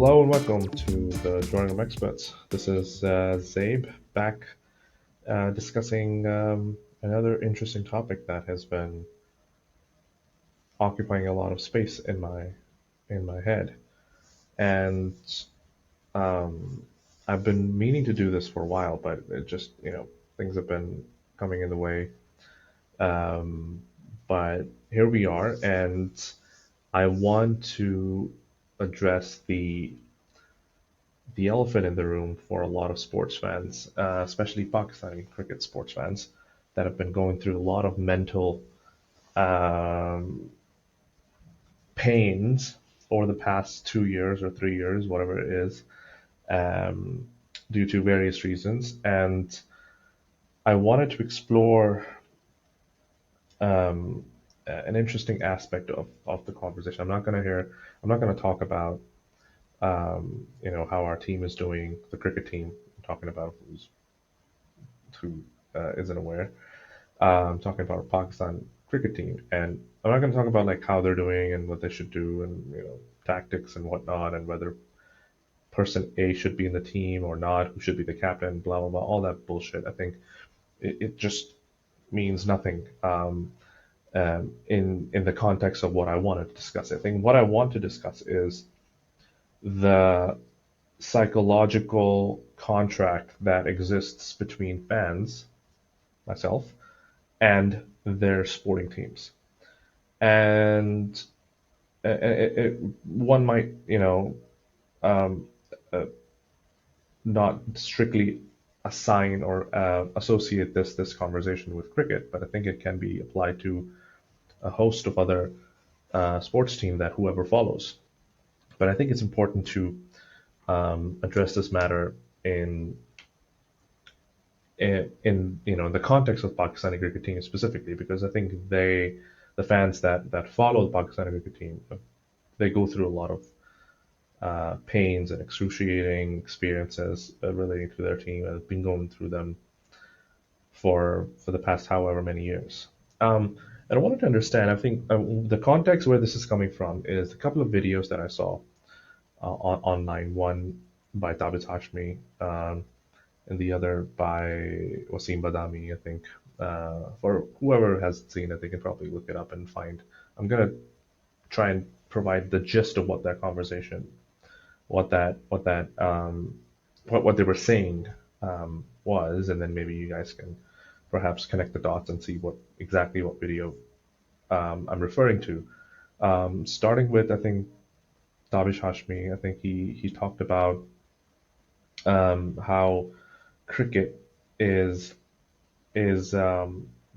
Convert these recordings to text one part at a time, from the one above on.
Hello and welcome to the Drawing Room Experts. This is Zaib back discussing another interesting topic that has been occupying a lot of space in my head, and um, I've been meaning to do this for a while, but it just things have been coming in the way. Um, but here we are, and I want to address the elephant in the room for a lot of sports fans, especially Pakistani cricket sports fans, that have been going through a lot of mental um, pains over the past 2 years or 3 years, whatever it is, um, due to various reasons. And I wanted to explore um, an interesting aspect of the conversation. I'm not going to talk about how our team is doing, the cricket team. I'm talking about who isn't aware. Talking about our Pakistan cricket team, and I'm not going to talk about like how they're doing and what they should do, and tactics and whatnot, and whether person A should be in the team or not, who should be the captain, blah blah blah, all that bullshit. I think it just means nothing in the context of what I wanted to discuss. I think what I want to discuss is the psychological contract that exists between fans, myself, and their sporting teams. And one might, um, uh, not strictly assign or associate this conversation with cricket, but I think it can be applied to a host of other sports team that whoever follows. But I think it's important to address this matter in in the context of Pakistani cricket team specifically, because I think the fans that follow the Pakistani cricket team, they go through a lot of pains and excruciating experiences relating to their team, and have been going through them for the past however many years. And I wanted to understand. I think the context where this is coming from is a couple of videos that I saw online. One by Tabit Hashmi, and the other by Wasim Badami, I think. For whoever hasn't seen it, they can probably look it up and find. I'm gonna try and provide the gist of what that conversation, what they were saying was, and then maybe you guys can perhaps connect the dots and see what video I'm referring to. Starting with, I think, Dabish Hashmi, I think he talked about how cricket is is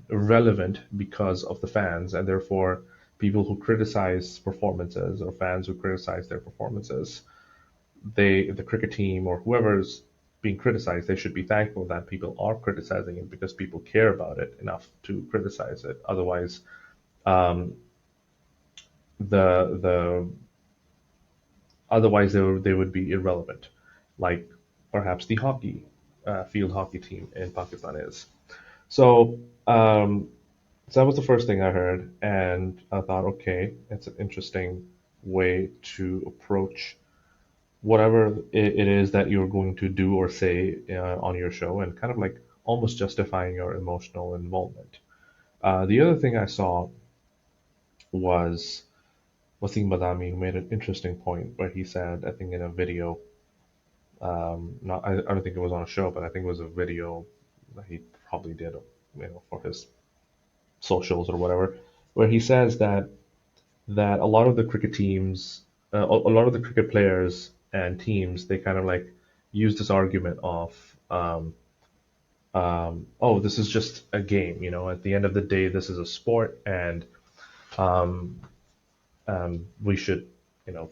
relevant because of the fans, and therefore people who criticize performances or fans who criticize their performances, the cricket team or whoever's being criticized, they should be thankful that people are criticizing it because people care about it enough to criticize it. Otherwise, um, the otherwise they would be irrelevant, like perhaps the hockey field hockey team in Pakistan is. So, so that was the first thing I heard, and I thought, okay, it's an interesting way to approach whatever it is that you're going to do or say on your show, and kind of like almost justifying your emotional involvement. The other thing I saw was Wasim Badami, who made an interesting point where he said, I think in a video, not I don't think it was on a show, but I think it was a video that he probably did, for his socials or whatever, where he says that a lot of the cricket teams, a lot of the cricket players and teams, they kind of like use this argument of, oh, this is just a game. At the end of the day, this is a sport, and um, we should,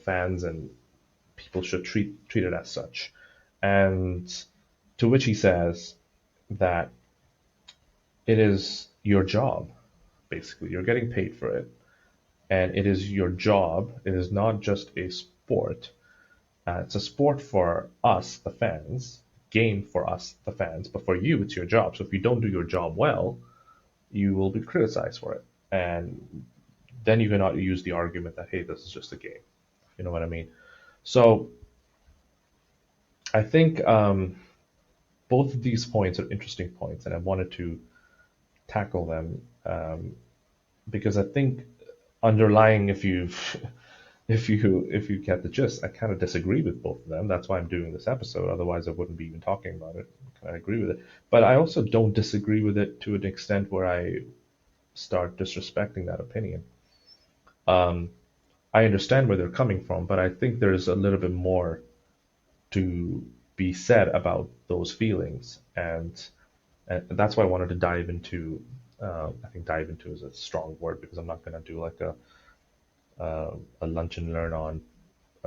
fans and people should treat it as such. And to which he says that it is your job, basically. You're getting paid for it, and it is your job. It is not just a sport. It's a sport for us, the fans, game for us, the fans, but for you, it's your job. So if you don't do your job well, you will be criticized for it. And then you cannot use the argument that, hey, this is just a game. You know what I mean? So I think both of these points are interesting points, and I wanted to tackle them because I think underlying, if you if you get the gist, I kind of disagree with both of them. That's why I'm doing this episode. Otherwise, I wouldn't be even talking about it. I agree with it, but I also don't disagree with it to an extent where I start disrespecting that opinion. Um, I understand where they're coming from, but I think there's a little bit more to be said about those feelings, and that's why I wanted to dive into. I think dive into is a strong word because I'm not going to do like a lunch and learn on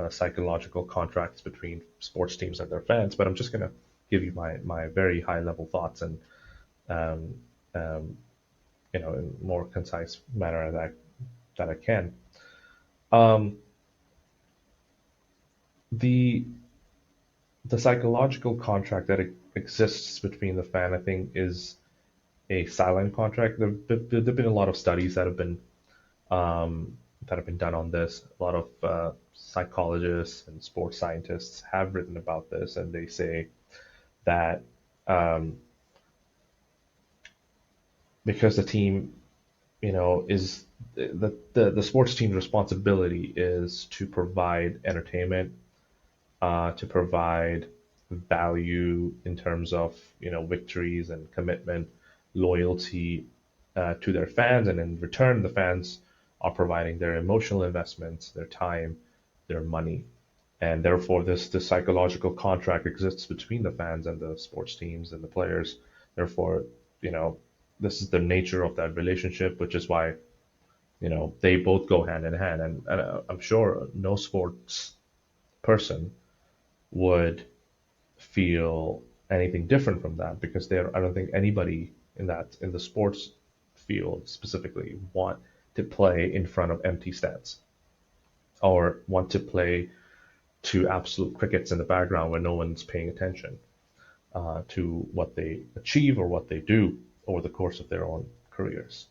psychological contracts between sports teams and their fans, but I'm just going to give you my very high level thoughts and um, um, in more concise manner that I can. Um, the the psychological contract that exists between the fan, I think, is a silent contract. There've been a lot of studies um, that have been done on this. A lot of psychologists and sports scientists have written about this, and they say that um, because the team, is the sports team's responsibility is to provide entertainment, to provide value in terms of victories and commitment, loyalty to their fans, and in return, the fans are providing their emotional investments, their time, their money, and therefore this psychological contract exists between the fans and the sports teams and the players. Therefore, you know, this is the nature of that relationship, which is why they both go hand in hand, and I'm sure no sports person would feel anything different from that because I don't think anybody in the sports field specifically want to play in front of empty stands or want to play to absolute crickets in the background where no one's paying attention to what they achieve or what they do over the course of their own careers.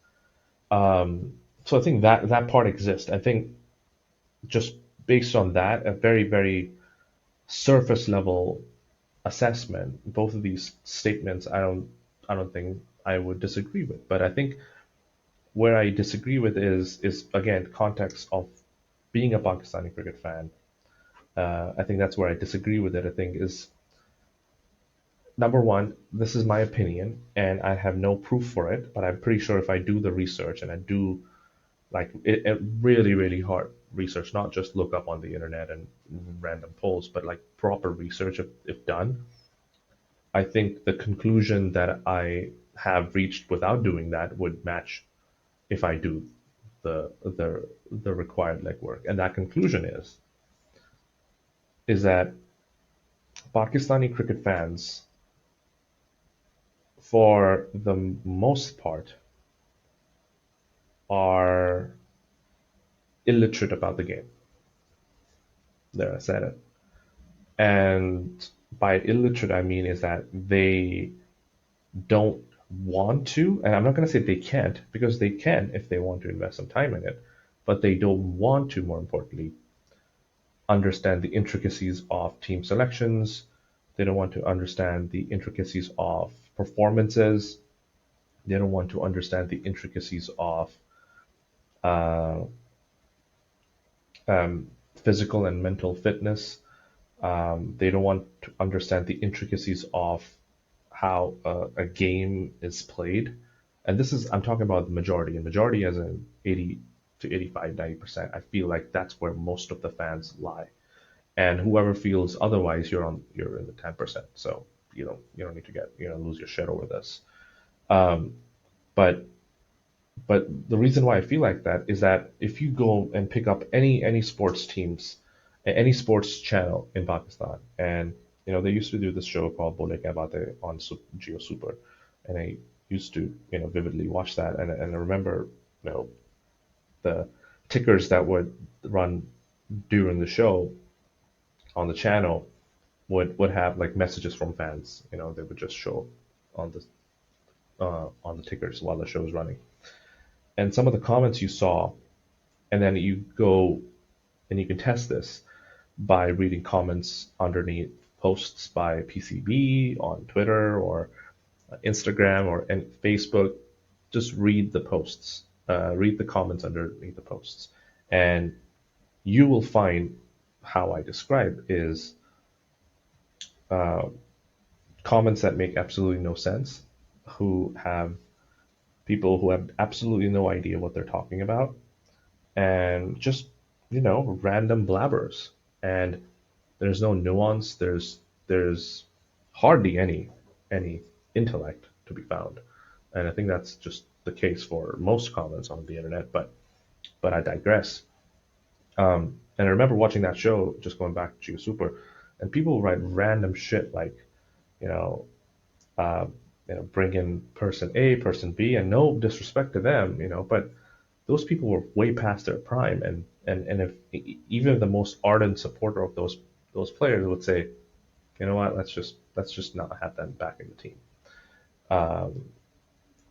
So I think that part exists. I think just based on that, a very, very surface level assessment, both of these statements, I don't think I would disagree with. But I think where I disagree with is again context of being a Pakistani cricket fan. I think that's where I disagree with it. I think is number one, this is my opinion, and I have no proof for it, but I'm pretty sure if I do the research and I do like it really, really hard research, not just look up on the internet and random polls, but like proper research if done, I think the conclusion that I have reached without doing that would match if I do the required legwork. And that conclusion is that Pakistani cricket fans, for the most part, are illiterate about the game. There, I said it. And by illiterate, I mean is that they don't want to, and I'm not going to say they can't, because they can if they want to invest some time in it, but they don't want to, more importantly, understand the intricacies of team selections. They don't want to understand the intricacies of performances. They don't want to understand the intricacies of uh, physical and mental fitness. They don't want to understand the intricacies of how a game is played. And this is, I'm talking about the majority, and majority as in 80 to 85, 90%. I feel like that's where most of the fans lie. And whoever feels otherwise, you're in the 10%. So you don't need to get lose your shit over this. Um, but but the reason why I feel like that is that if you go and pick up any sports teams, any sports channel in Pakistan, and they used to do this show called Bole Kya Baatein on Geo Super, and I used to vividly watch that, and I remember the tickers that would run during the show on the channel would have like messages from fans. They would just show on the tickers while the show is running, and some of the comments you saw, and then you go and you can test this by reading comments underneath posts by PCB on Twitter or Instagram or and Facebook, just read the posts, read the comments underneath the posts, and you will find how I describe is uh, comments that make absolutely no sense, who have people who have absolutely no idea what they're talking about, and just random blabbers. And there's no nuance. There's hardly any intellect to be found, and I think that's just the case for most comments on the internet. But I digress. And I remember watching that show, just going back to Super, and people write random shit like, you know, uh, bring in person A, person B, and no disrespect to them, but those people were way past their prime, and if even if the most ardent supporter of those players would say, you know what, let's just not have them back in the team. Um,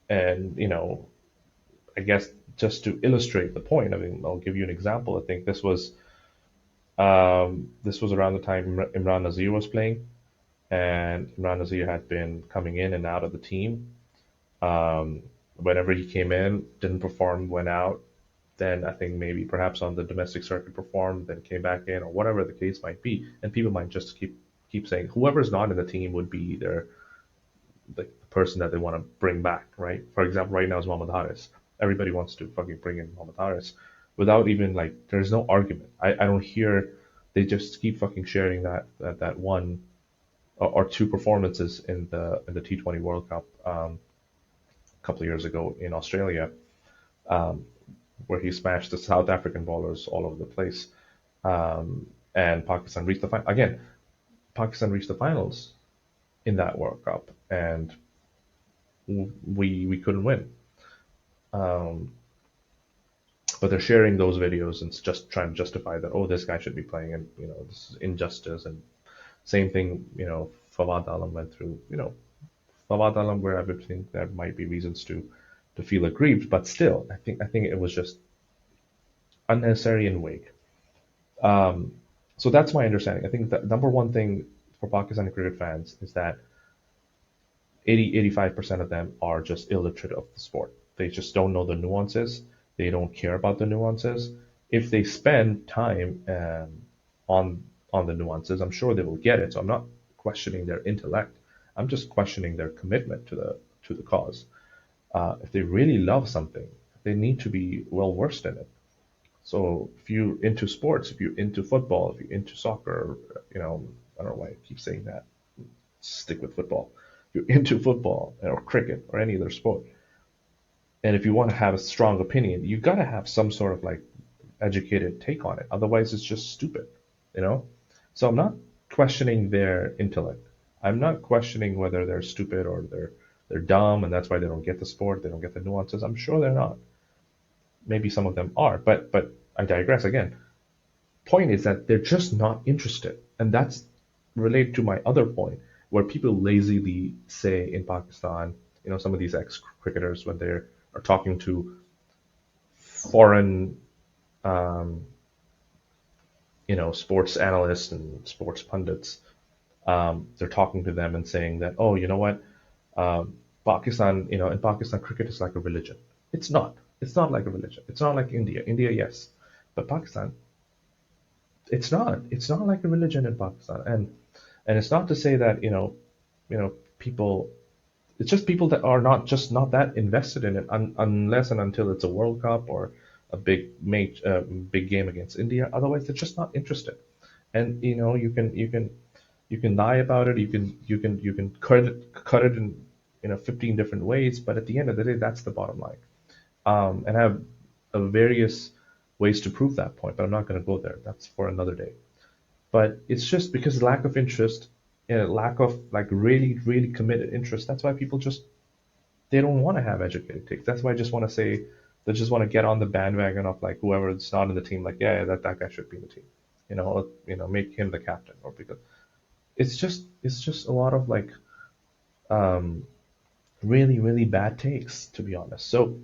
and I guess just to illustrate the point, I mean, I'll give you an example. I think this was around the time Imran Nazir was playing, and Imran Nazir had been coming in and out of the team. Um, Whenever he came in, didn't perform, went out. Then I think maybe perhaps on the domestic circuit performed, then came back in, or whatever the case might be. And people might just keep saying whoever's not in the team would be the person that they want to bring back, right? For example, right now is Mohamed Haris. Everybody wants to fucking bring in Mohamed Haris without even like. There's no argument. I don't hear. They just keep fucking sharing that one or two performances in the T20 World Cup a couple of years ago in Australia, um, where he smashed the South African bowlers all over the place. And Pakistan reached the final again. Pakistan reached the finals in that World Cup, and we couldn't win. Um, but they're sharing those videos and just trying to justify that, oh, this guy should be playing, and this is injustice. And same thing, Fawad Alam went through. Fawad Alam, where I would think there might be reasons to feel aggrieved, but still, I think it was just unnecessary and vague. Um, so that's my understanding. I think the number one thing for Pakistani cricket fans is that 85% of them are just illiterate of the sport. They just don't know the nuances. They don't care about the nuances. If they spend time on the nuances, I'm sure they will get it. So I'm not questioning their intellect. I'm just questioning their commitment to the cause. If they really love something, they need to be well versed in it. So if you're into sports, if you're into football, if you're into soccer, I don't know why I keep saying that. Stick with football. If you're into football or cricket or any other sport, and if you want to have a strong opinion, you got to have some sort of like educated take on it. Otherwise, it's just stupid, you know. So I'm not questioning their intellect. I'm not questioning whether they're stupid or they're dumb, and that's why they don't get the sport. They don't get the nuances. I'm sure they're not. Maybe some of them are, but I digress again. Point is that they're just not interested, and that's related to my other point, where people lazily say in Pakistan, some of these ex-cricketers when they are talking to foreign, um, sports analysts and sports pundits, they're talking to them and saying that, oh, you know what, Pakistan, in Pakistan, cricket is like a religion. It's not. It's not like a religion. It's not like India. India, yes, but Pakistan, it's not. It's not like a religion in Pakistan, and it's not to say that people. It's just people that are not that invested in it unless and until it's a World Cup or a big game against India. Otherwise, they're just not interested. And you can lie about it. You can cut it in 15 different ways. But at the end of the day, that's the bottom line. And I have various ways to prove that point, but I'm not going to go there. That's for another day. But it's just because lack of interest, lack of like really, really committed interest. That's why people just they don't want to have educated takes. That's why I just want to say they just want to get on the bandwagon of like whoever's not in the team, like yeah, that guy should be in the team. Make him the captain, or because it's just a lot of like um, really, really bad takes, to be honest. So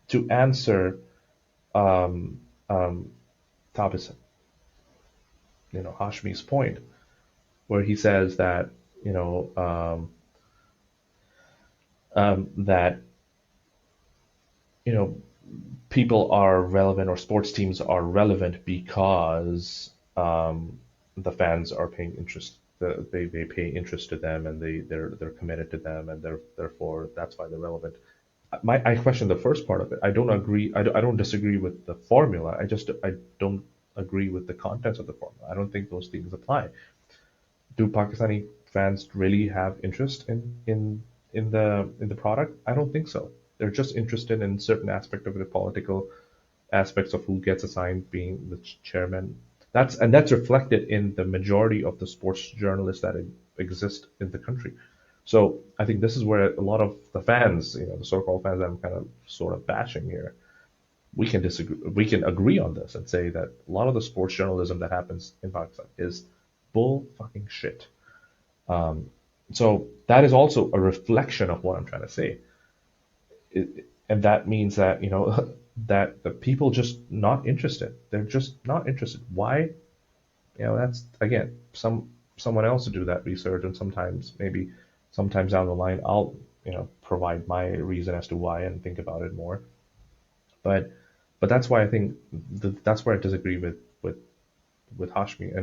to answer um, um, Tabis, Hashmi's point, where he says that you know that you know people are relevant or sports teams are relevant because the fans are paying interest. They pay interest to them and they're committed to them and therefore that's why they're relevant. I question the first part of it. I don't agree. I don't disagree with the formula. I don't agree with the contents of the formula. I don't think those things apply. Do Pakistani fans really have interest in the product? I don't think so. They're just interested in certain aspect of the political aspects of who gets assigned being the chairman. That's reflected in the majority of the sports journalists that exist in the country. So I think this is where a lot of the fans, the so-called fans that I'm kind of sort of bashing here, we can disagree. We can agree on this and say that a lot of the sports journalism that happens in Pakistan is bull fucking shit. So that is also a reflection of what I'm trying to say. And that means that that the people just not interested. They're just not interested. Why? That's again someone else to do that research, and sometimes down the line I'll provide my reason as to why and think about it more. But that's why I think that's where I disagree with Hashmi,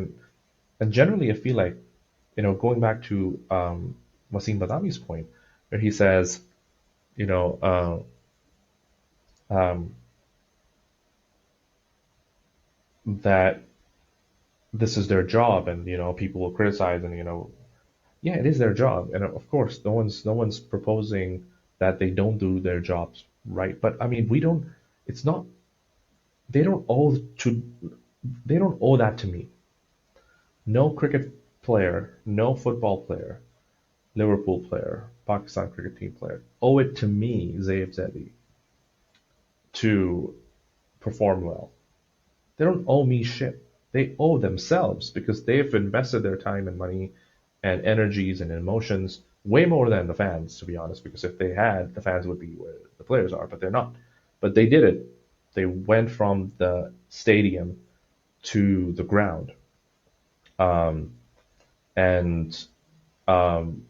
and generally I feel like going back to Wasim Badami's point, where he says you know um, that this is their job, and people will criticize, and yeah, it is their job, and of course no one's proposing that they don't do their jobs right. But I mean, we don't. It's not. They don't owe to. They don't owe that to me. No cricket player, no football player, Liverpool player, Pakistan cricket team player owe it to me, Zaib Zaidi, to perform well. They don't owe me shit. They owe themselves because they've invested their time and money and energies and emotions way more than the fans, to be honest. Because if they had, the fans would be where the players are, but they're not. But they did it. They went from the stadium to the ground, um, and um,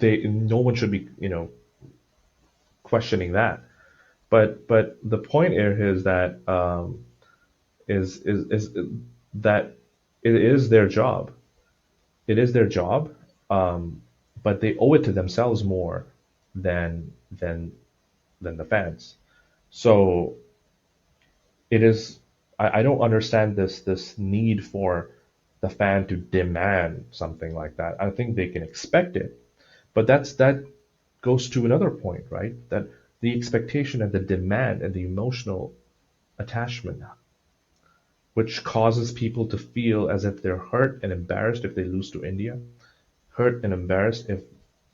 no one should be questioning that. But the point here is that is that it is their job. It is their job, um, but they owe it to themselves more than than the fans. So it is. I don't understand this need for the fan to demand something like that. I think they can expect it, but that goes to another point, right? That the expectation and the demand and the emotional attachment, which causes people to feel as if they're hurt and embarrassed if they lose to India, hurt and embarrassed if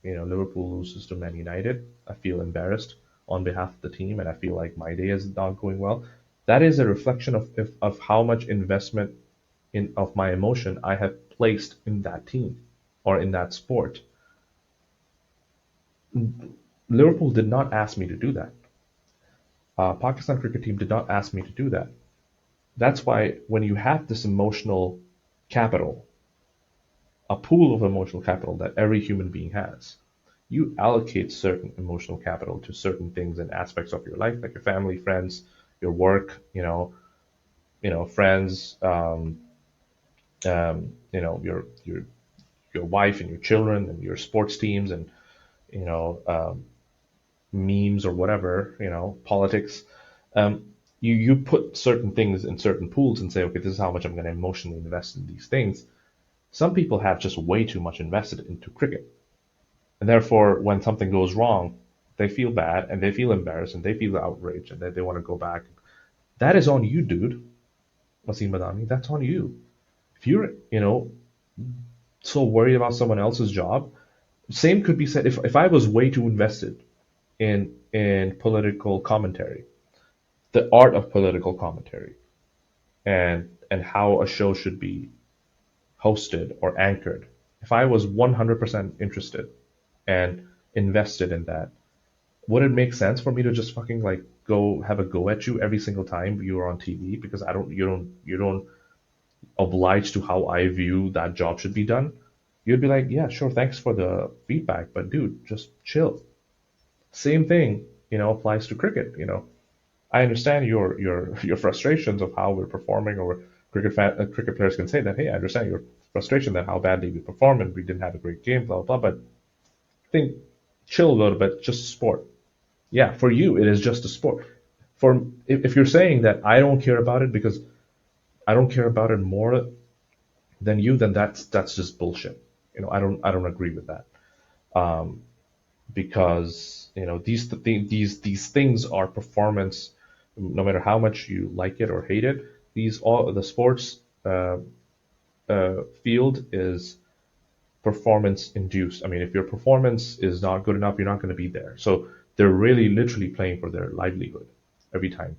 Liverpool loses to Man United. I feel embarrassed on behalf of the team, and I feel like my day is not going well. That is a reflection of how much investment in of my emotion I have placed in that team or in that sport. Liverpool did not ask me to do that. Pakistan cricket team did not ask me to do that. That's why when you have this emotional capital, a pool of emotional capital that every human being has, you allocate certain emotional capital to certain things and aspects of your life, like your family, friends, your work, friends, your wife and your children and your sports teams and you know memes or whatever, politics. You put certain things in certain pools and say, okay, this is how much I'm going to emotionally invest in these things. Some people have just way too much invested into cricket. And therefore, when something goes wrong, they feel bad and they feel embarrassed and they feel outraged and they want to go back. That is on you, dude. Wasim Badami, that's on you. If you're, so worried about someone else's job, same could be said if I was way too invested in political commentary, the art of political commentary, and how a show should be hosted or anchored. If I was 100% interested and invested in that, would it make sense for me to just fucking like go have a go at you every single time you are on TV? Because I don't, you don't, obliged to how I view that job should be done, you'd be like, yeah, sure, thanks for the feedback, but dude, just chill. Same thing, applies to cricket. I understand your your frustrations of how we're performing, or cricket players can say that, hey, I understand your frustration that how badly we performed and we didn't have a great game, blah blah blah. But think, chill a little bit, just sport. Yeah, for you it is just a sport. For if you're saying that I don't care about it because I don't care about it more than you, then that's just bullshit. I don't agree with that. Because these things are performance, no matter how much you like it or hate it. These all the sports field is performance induced. I mean, if your performance is not good enough, you're not going to be there. So they're really literally playing for their livelihood every time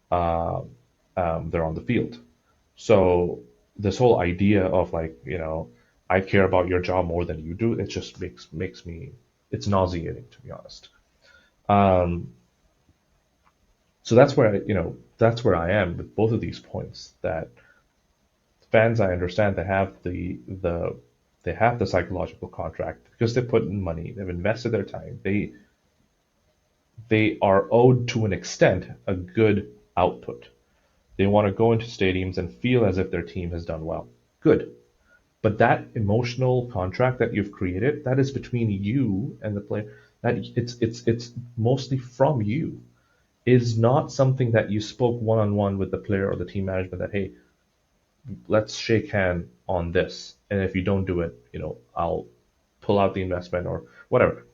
they're on the field. So this whole idea of like, I care about your job more than you do, it just makes me, it's nauseating, to be honest. Um, so that's where I am with both of these points. That fans, I understand, they have the psychological contract because they put in money, they've invested their time, they are owed to an extent a good output. They want to go into stadiums and feel as if their team has done well. Good. But that emotional contract that you've created, that is between you and the player. That it's mostly from you. It is not something that you spoke one on one with the player or the team management that, hey, let's shake hand on this, and if you don't do it, I'll pull out the investment or whatever,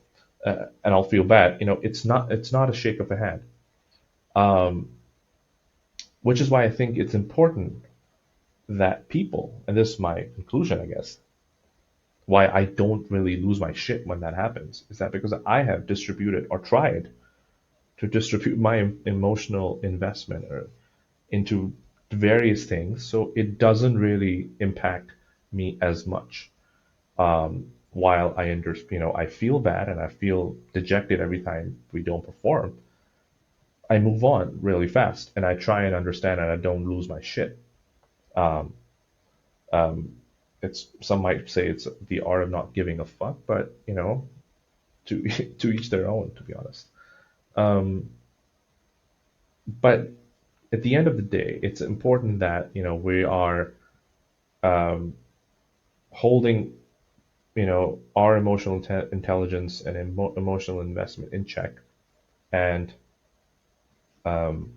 and I'll feel bad. It's not a shake of the hand. Um, which is why I think it's important that people, and this is my conclusion, I guess, why I don't really lose my shit when that happens, is that because I have distributed or tried to distribute my emotional investment into various things, so it doesn't really impact me as much. While I feel bad and I feel dejected every time we don't perform, I move on really fast and I try and understand and I don't lose my shit. Um, it's some might say it's the art of not giving a fuck, but to to each their own, to be honest. Um, but at the end of the day, it's important that we are um, holding our emotional intelligence and emotional investment in check, and um,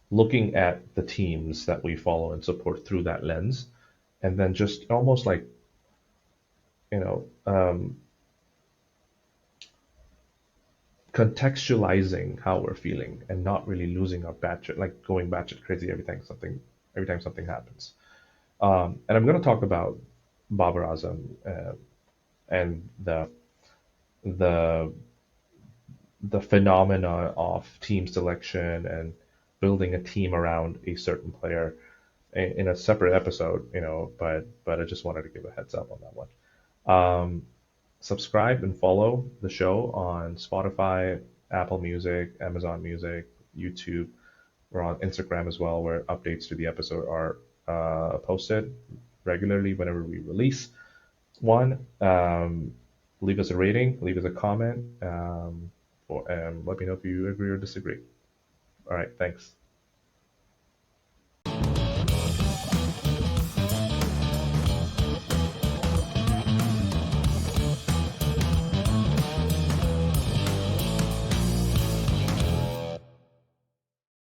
looking at the teams that we follow and support through that lens, and then just almost like you know um, contextualizing how we're feeling and not really losing our batshit, like going batshit crazy every time something happens. And I'm going to talk about Babar Azam and the the phenomena of team selection and building a team around a certain player in a separate episode, but I just wanted to give a heads up on that one. Um, Subscribe and follow the show on Spotify, Apple Music, Amazon Music, YouTube. We're on Instagram as well, where updates to the episode are posted regularly whenever we release one. Leave us a rating, leave us a comment, and let me know if you agree or disagree. All right, thanks.